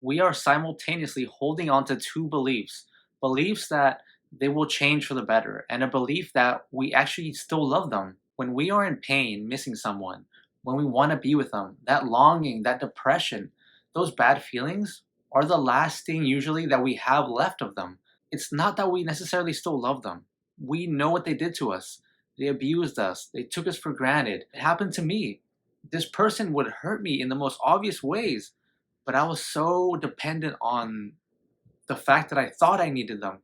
we are simultaneously holding on to two beliefs. Beliefs that they will change for the better, and a belief that we actually still love them. When we are in pain, missing someone, when we want to be with them, that longing, that depression, those bad feelings are the last thing usually that we have left of them. It's not that we necessarily still love them. We know what they did to us. They abused us. They took us for granted. It happened to me. This person would hurt me in the most obvious ways, but I was so dependent on the fact that I thought I needed them.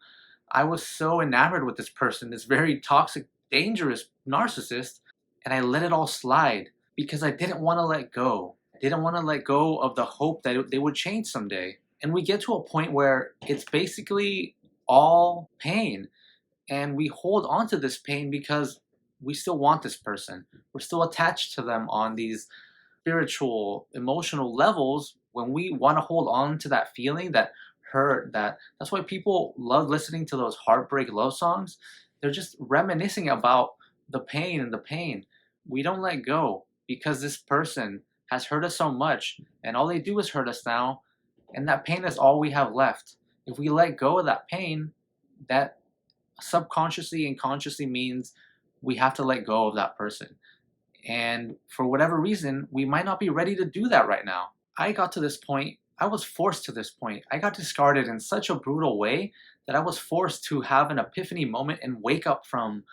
I was so enamored with this person, this very toxic, dangerous narcissist, and I let it all slide because I didn't want to let go. I didn't want to let go of the hope that they would change someday. And we get to a point where it's basically all pain, and we hold on to this pain because we still want this person. We're still attached to them on these spiritual, emotional levels. When we want to hold on to that feeling, that hurt, that's why people love listening to those heartbreak love songs. They're just reminiscing about the pain and the pain. We don't let go because this person has hurt us so much, and all they do is hurt us now, and that pain is all we have left. If we let go of that pain, that subconsciously and consciously means we have to let go of that person. And for whatever reason, we might not be ready to do that right now. I got to this point, I was forced to this point. I got discarded in such a brutal way that I was forced to have an epiphany moment and wake up from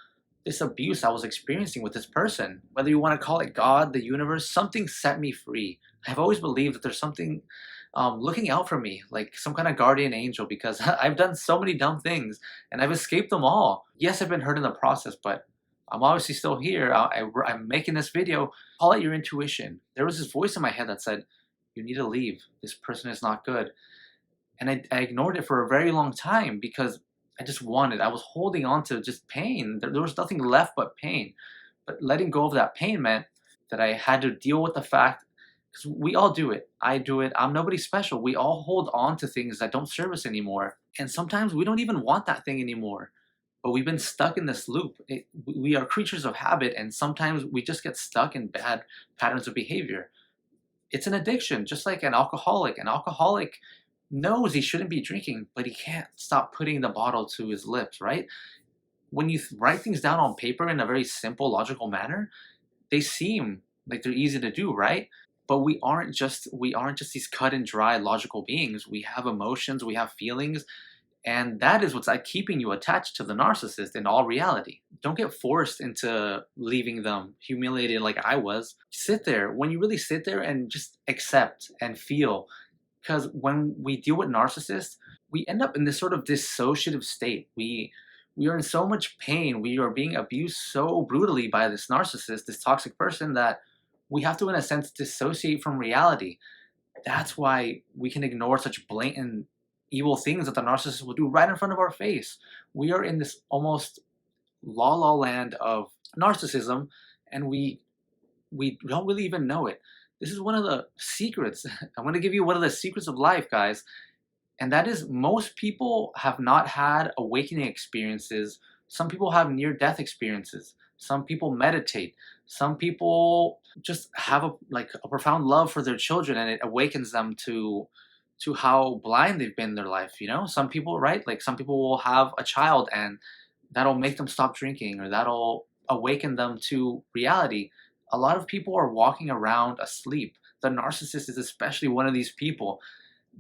this abuse I was experiencing with this person. Whether you want to call it God, the universe, something set me free. I've always believed that there's something looking out for me, like some kind of guardian angel, because I've done so many dumb things and I've escaped them all. Yes, I've been hurt in the process, but I'm obviously still here. I'm making this video. Call it your intuition. There was this voice in my head that said, you need to leave. This person is not good. And I ignored it for a very long time because I was holding on to just pain. There was nothing left but pain. But letting go of that pain meant that I had to deal with the fact, because we all do it. I do it. I'm nobody special. We all hold on to things that don't serve us anymore. And sometimes we don't even want that thing anymore. But we've been stuck in this loop. We are creatures of habit, and sometimes we just get stuck in bad patterns of behavior. It's an addiction, just like an alcoholic. An alcoholic knows he shouldn't be drinking, but he can't stop putting the bottle to his lips, right? When you write things down on paper in a very simple, logical manner, they seem like they're easy to do, right? But we aren't just these cut and dry logical beings. We have emotions, we have feelings, and that is what's like keeping you attached to the narcissist in all reality. Don't get forced into leaving them humiliated like I was. Sit there. When you really sit there and just accept and feel, because when we deal with narcissists, we end up in this sort of dissociative state. We are in so much pain. We are being abused so brutally by this narcissist, this toxic person, that we have to, in a sense, dissociate from reality. That's why we can ignore such blatant evil things that the narcissist will do right in front of our face. We are in this almost la la land of narcissism, and we don't really even know it. This is one of the secrets. I'm going to give you one of the secrets of life, guys. And that is, most people have not had awakening experiences. Some people have near death experiences. Some people meditate. Some people just have a profound love for their children, and it awakens them to how blind they've been in their life. Some people, right? Like, some people will have a child and that'll make them stop drinking, or that'll awaken them to reality. A lot of people are walking around asleep. The narcissist is especially one of these people.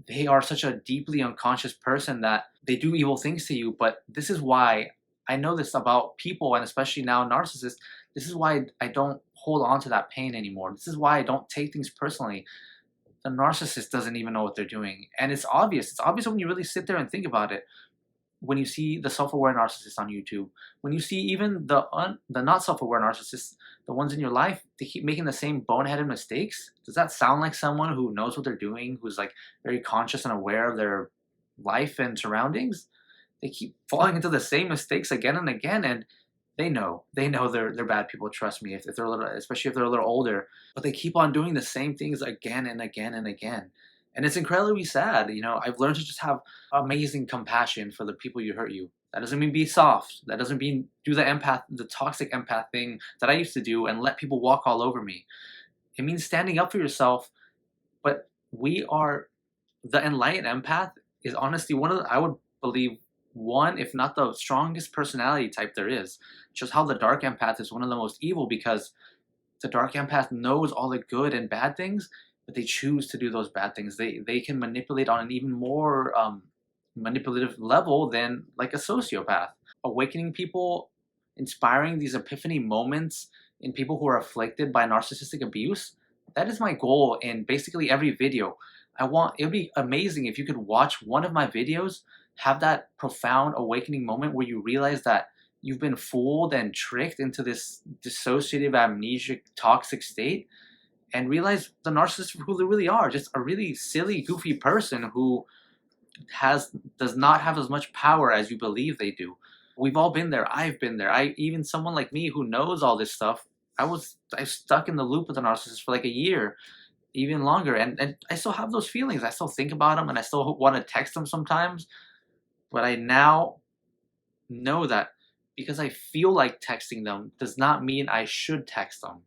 They are such a deeply unconscious person that they do evil things to you. But this is why I know this about people, and especially now narcissists. This is why I don't hold on to that pain anymore. This is why I don't take things personally. The narcissist doesn't even know what they're doing. And it's obvious. It's obvious when you really sit there and think about it. When you see the self-aware narcissist on YouTube, when you see even the not self-aware narcissists, the ones in your life, they keep making the same boneheaded mistakes. Does that sound like someone who knows what they're doing, who's like very conscious and aware of their life and surroundings? They keep falling into the same mistakes again and again, and they know they're bad people. Trust me, if they're a little, especially if they're a little older, but they keep on doing the same things again and again and again. And it's incredibly sad. I've learned to just have amazing compassion for the people who hurt you. That doesn't mean be soft. That doesn't mean do the toxic empath thing that I used to do and let people walk all over me. It means standing up for yourself. But we are The enlightened empath is honestly one of the, I would believe, one, if not the strongest personality type there is. Just how the dark empath is one of the most evil because the dark empath knows all the good and bad things, but they choose to do those bad things. They can manipulate on an even more manipulative level than like a sociopath. Awakening people, inspiring these epiphany moments in people who are afflicted by narcissistic abuse. That is my goal in basically every video. I want it would be amazing if you could watch one of my videos, have that profound awakening moment where you realize that you've been fooled and tricked into this dissociative, amnesic, toxic state, and realize the narcissist who they really are, just a really silly, goofy person who does not have as much power as you believe they do. We've all been there. I've been there. I even someone like me who knows all this stuff. I stuck in the loop with a narcissist for like a year, even longer, and I still have those feelings. I still think about them, and I still want to text them sometimes. But I now know that because I feel like texting them does not mean I should text them.